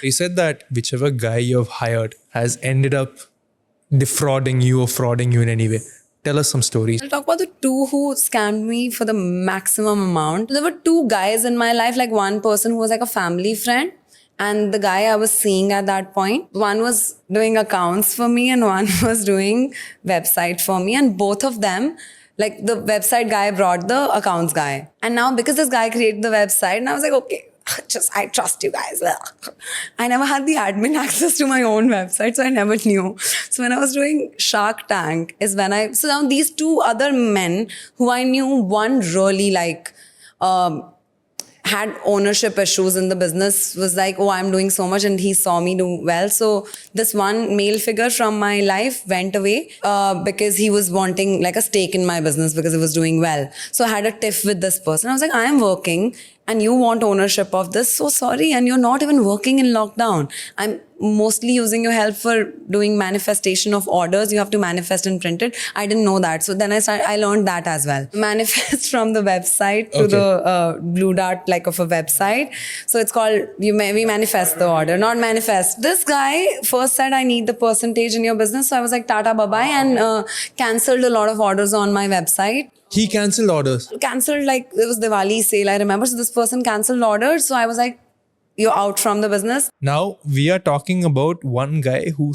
You said that whichever guy you've hired has ended up defrauding you or frauding you in any way. Tell us some stories. I'll talk about the two who scammed me for the maximum amount. There were two guys in my life, like one person who was like a family friend, and the guy I was seeing at that point. One was doing accounts for me and one was doing website for me. And both of them, like the website guy brought the accounts guy. And now because this guy created the website, and I was like, okay, I trust you guys. I never had the admin access to my own website, so I never knew. So when I was doing Shark Tank is when so now these two other men who I knew, one really like, had ownership issues in the business, was like, oh, I'm doing so much, and he saw me do well. So this one male figure from my life went away because he was wanting like a stake in my business because it was doing well. So I had a tiff with this person. I was like, I am working and you want ownership of this, so sorry, and you're not even working in lockdown. I'm mostly using your help for doing manifestation of orders. You have to manifest and print it. I didn't know that. So then I learned that as well. Manifest from the website to the blue dart like of a website. So it's called, we manifest the order, not manifest. This guy first said, I need the percentage in your business. So I was like, Tata bye-bye, and cancelled a lot of orders on my website. He cancelled orders. Cancelled, like it was Diwali sale, I remember. So this person cancelled orders. So I was like, you're out from the business. Now we are talking about one guy who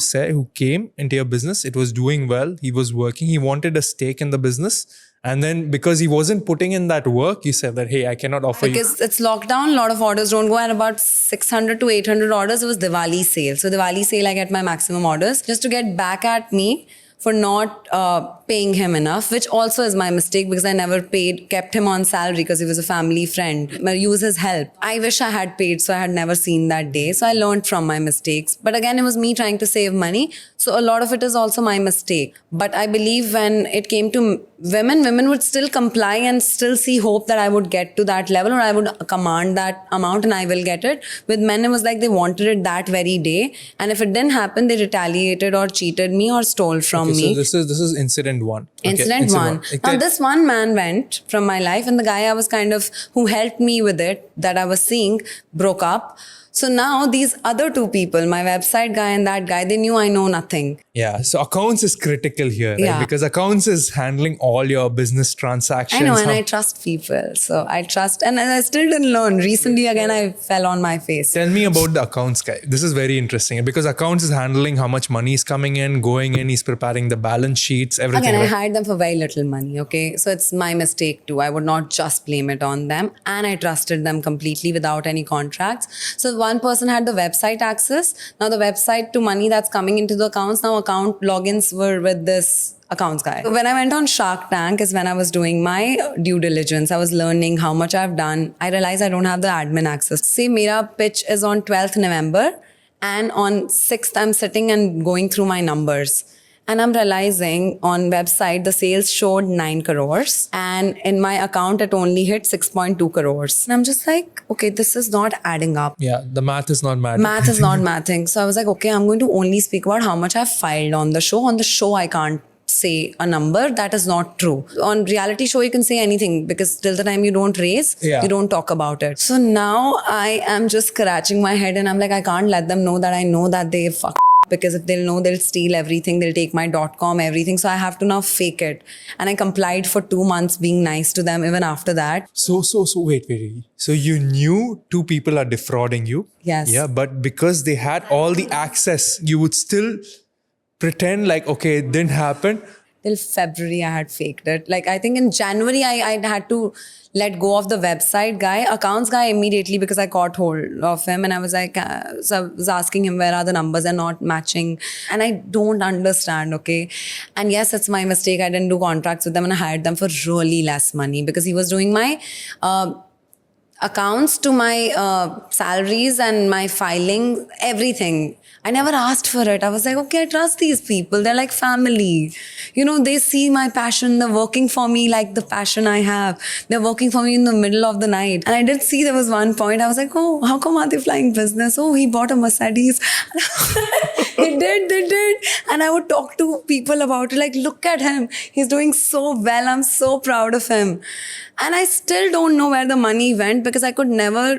came into your business. It was doing well. He was working. He wanted a stake in the business. And then because he wasn't putting in that work, you said that, hey, I cannot offer you. Because it's lockdown, a lot of orders don't go, and about 600 to 800 orders, it was Diwali sale. So Diwali sale, I get my maximum orders. Just to get back at me for not paying him enough, which also is my mistake because I never kept him on salary because he was a family friend. I use his help. I wish I had paid, so I had never seen that day. So I learned from my mistakes. But again, it was me trying to save money. So a lot of it is also my mistake. But I believe when it came to women would still comply and still see hope that I would get to that level, or I would command that amount and I will get it. With men, it was like they wanted it that very day. And if it didn't happen, they retaliated or cheated me or stole from me. So this is incident one. Incident one. Now this one man went from my life, and the guy I was who helped me with it, that I was seeing, broke up. So now these other two people, my website guy and that guy, they knew I know nothing. Yeah. So accounts is critical here, right? Yeah. Because accounts is handling all your business transactions. I know, and I trust people. So I trust, and I still didn't learn. Recently, again, I fell on my face. Tell me about the accounts guy. This is very interesting because accounts is handling how much money is coming in, going in. He's preparing the balance sheets, everything. Again, right? I hired them for very little money, okay? So it's my mistake too. I would not just blame it on them. And I trusted them completely without any contracts. So one person had the website access. Now the website to money that's coming into the accounts, now account logins were with this accounts guy. When I went on Shark Tank is when I was doing my due diligence. I was learning how much I've done. I realized I don't have the admin access. Say mera pitch is on 12th November and on 6th I'm sitting and going through my numbers. And I'm realizing on website, the sales showed 9 crores. And in my account, it only hit 6.2 crores. And I'm just like, okay, this is not adding up. Yeah, the math is not mathing. Math is not mathing. So I was like, okay, I'm going to only speak about how much I've filed on the show. On the show, I can't say a number. That is not true. On reality show, you can say anything because till the time you don't raise, you don't talk about it. So now I am just scratching my head and I'm like, I can't let them know that I know that they fucked. Because if they'll know, they'll steal everything. They'll take my .com, everything. So I have to now fake it. And I complied for 2 months being nice to them even after that. So wait. So you knew two people are defrauding you. Yes. Yeah, but because they had all the access, you would still pretend like, okay, it didn't happen. Till February, I had faked it. Like, I think in January, I had to let go of the website guy, accounts guy immediately because I caught hold of him. And I was like, so I was asking him where are the numbers, they're not matching. And I don't understand, okay? And yes, it's my mistake. I didn't do contracts with them and I hired them for really less money because he was doing my accounts to my salaries and my filing, everything. I never asked for it. I was like, okay, I trust these people. They're like family. You know, they see my passion. They're working for me like the passion I have. They're working for me in the middle of the night. And I did see there was one point. I was like, oh, how come are they flying business? Oh, he bought a Mercedes. They did. And I would talk to people about it, like, look at him. He's doing so well. I'm so proud of him. And I still don't know where the money went because I could never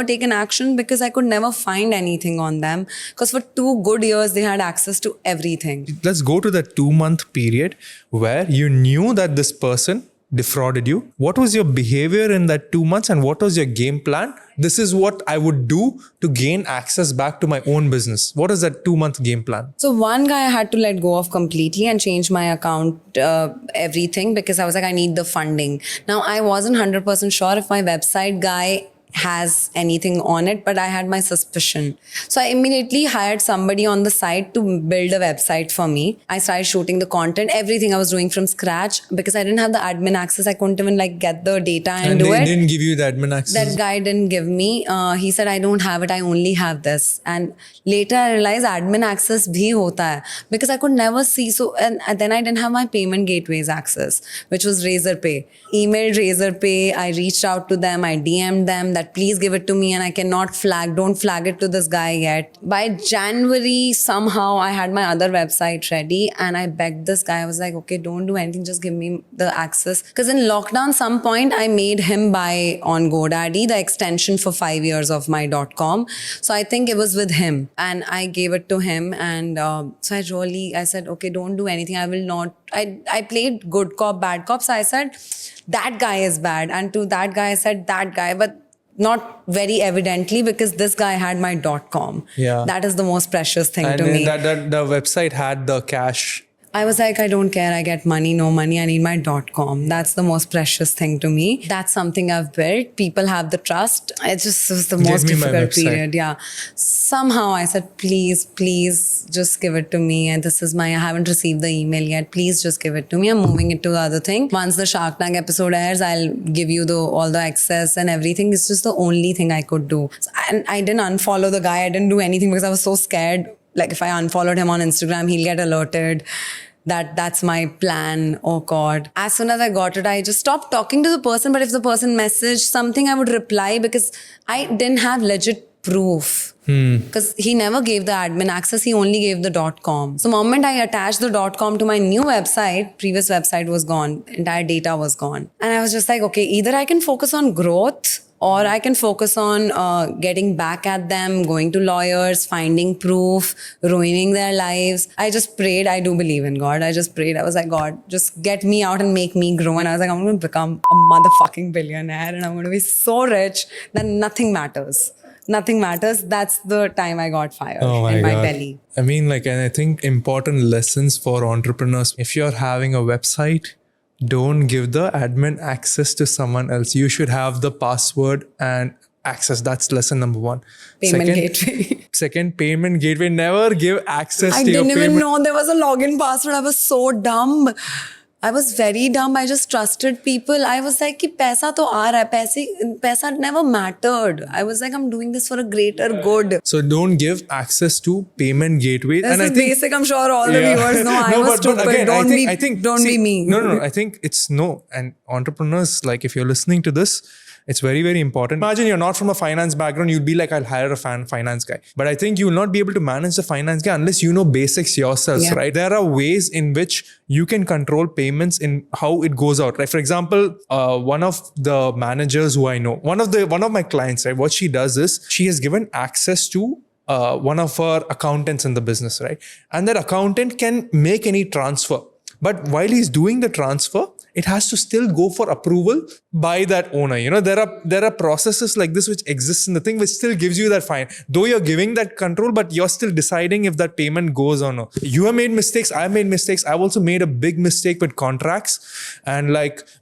take an action because I could never find anything on them. Because for 2 good years, they had access to everything. Let's go to that 2-month period where you knew that this person defrauded you. What was your behavior in that 2 months and what was your game plan? This is what I would do to gain access back to my own business. What is that 2-month game plan? So one guy I had to let go of completely and change my account, everything, because I was like, I need the funding. Now, I wasn't 100% sure if my website guy has anything on it, but I had my suspicion. So I immediately hired somebody on the side to build a website for me. I started shooting the content, everything I was doing from scratch because I didn't have the admin access. I couldn't even like get the data and do it. And they didn't give you the admin access? That guy didn't give me. He said, I don't have it. I only have this. And later I realized admin access bhi hota hai because I could never see. So, and then I didn't have my payment gateways access, which was Razorpay. Emailed Razorpay. I reached out to them. I DM'd them that please give it to me and I cannot don't flag it to this guy yet. By January, somehow I had my other website ready and I begged this guy. I was like, okay, don't do anything. Just give me the access. Because in lockdown, some point I made him buy on GoDaddy the extension for 5 years of my .com. So I think it was with him and I gave it to him. And so I said, okay, don't do anything. I will not. I played good cop, bad cop. So I said, that guy is bad. And to that guy, I said, that guy. But not very evidently because this guy had my .com. Yeah. That is the most precious thing and to me. And the website had the cash. I was like, I don't care. I get money, no money. I need my .com. That's the most precious thing to me. That's something I've built. People have the trust. It just was the most difficult period. Yeah. Somehow I said, please just give it to me. And I haven't received the email yet. Please just give it to me. I'm moving it to the other thing. Once the Shark Tank episode airs, I'll give you all the access and everything. It's just the only thing I could do. And I didn't unfollow the guy. I didn't do anything because I was so scared. Like if I unfollowed him on Instagram, he'll get alerted. That's my plan. Oh God. As soon as I got it, I just stopped talking to the person. But if the person messaged something, I would reply because I didn't have legit proof. Because he never gave the admin access. He only gave the .com. So the moment I attached the .com to my new website, previous website was gone. Entire data was gone. And I was just like, okay, either I can focus on growth or I can focus on getting back at them, going to lawyers, finding proof, ruining their lives. I just prayed. I do believe in God. I just prayed. I was like, God, just get me out and make me grow. And I was like, I'm going to become a motherfucking billionaire and I'm going to be so rich that nothing matters. Nothing matters. That's the time I got fired in my belly. I mean, and I think important lessons for entrepreneurs. If you're having a website, don't give the admin access to someone else. You should have the password and access. That's lesson number 1. Payment gateway. Second, payment gateway. Never give access to your payment. I didn't even know there was a login password. I was so dumb. I was very dumb. I just trusted people. I was like, ki paisa to aa raha hai. Paisa never mattered. I was like, I'm doing this for a greater good. So don't give access to payment gateway. This is basic. I'm sure all the viewers know. I was stupid. But again, don't be me. No. I think it's no. And entrepreneurs, like if you're listening to this, it's very, very important. Imagine you're not from a finance background. You'd be like, I'll hire a finance guy. But I think you will not be able to manage the finance guy unless you know basics yourself, right? There are ways in which you can control payments in how it goes out, right? For example, one of the managers who I know, one of my clients, right? What she does is she has given access to one of her accountants in the business, right? And that accountant can make any transfer. But while he's doing the transfer, it has to still go for approval by that owner. You know, there are processes like this which exist in the thing which still gives you that fine. Though you're giving that control, but you're still deciding if that payment goes or no. You have made mistakes. I've made mistakes. I've also made a big mistake with contracts. And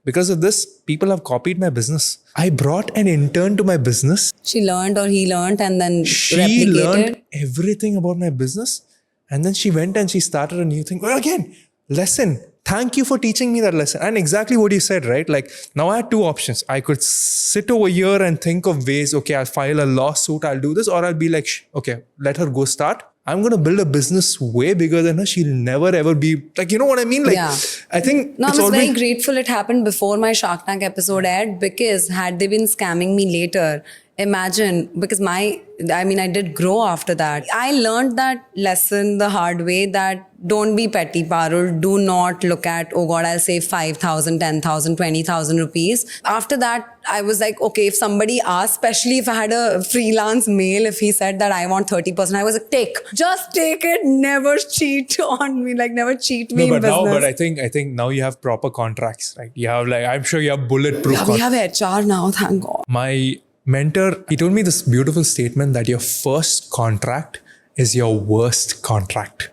because of this, people have copied my business. I brought an intern to my business. She learned or he learned and then she replicated. Learned everything about my business. And then she went and she started a new thing. Well, again, lesson. Thank you for teaching me that lesson. And exactly what you said, right? Now I had 2 options. I could sit over here and think of ways, okay, I'll file a lawsuit, I'll do this, or I'll be like, okay, let her go start. I'm going to build a business way bigger than her. She'll never ever be you know what I mean? I think I was very grateful it happened before my Shark Tank episode aired because had they been scamming me later, imagine, because I did grow after that. I learned that lesson the hard way, that don't be petty, Parul. Do not look at, oh God, I'll save 5,000, 10,000, 20,000 rupees. After that, I was like, okay, if somebody asked, especially if I had a freelance male, if he said that I want 30%, I was like, just take it. Never cheat on me. Like, never cheat me in business. I think now you have proper contracts, right? You have, like, I'm sure you have bulletproof Yeah, we have HR now, thank God. My mentor, he told me this beautiful statement that your first contract is your worst contract.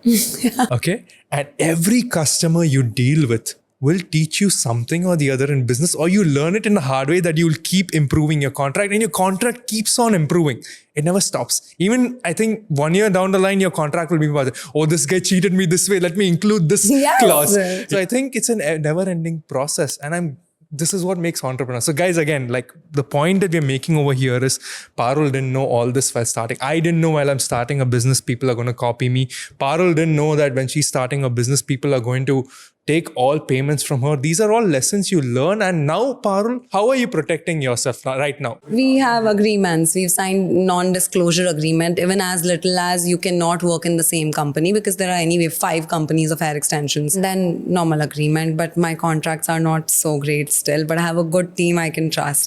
Okay? And every customer you deal with will teach you something or the other in business, or you learn it in a hard way that you will keep improving your contract, and your contract keeps on improving. It never stops. Even I think 1 year down the line, your contract will be about, oh, this guy cheated me this way. Let me include this clause. So I think it's a never-ending process. And this is what makes entrepreneurs. So guys, again, like the point that we're making over here is Parul didn't know all this while starting. I didn't know while I'm starting a business, people are going to copy me. Parul didn't know that when she's starting a business, people are going to take all payments from her. These are all lessons you learn. And now, Parul, how are you protecting yourself right now? We have agreements. We've signed non-disclosure agreement, even as little as you cannot work in the same company, because there are anyway 5 companies of hair extensions. Then normal agreement, but my contracts are not so great still, but I have a good team I can trust.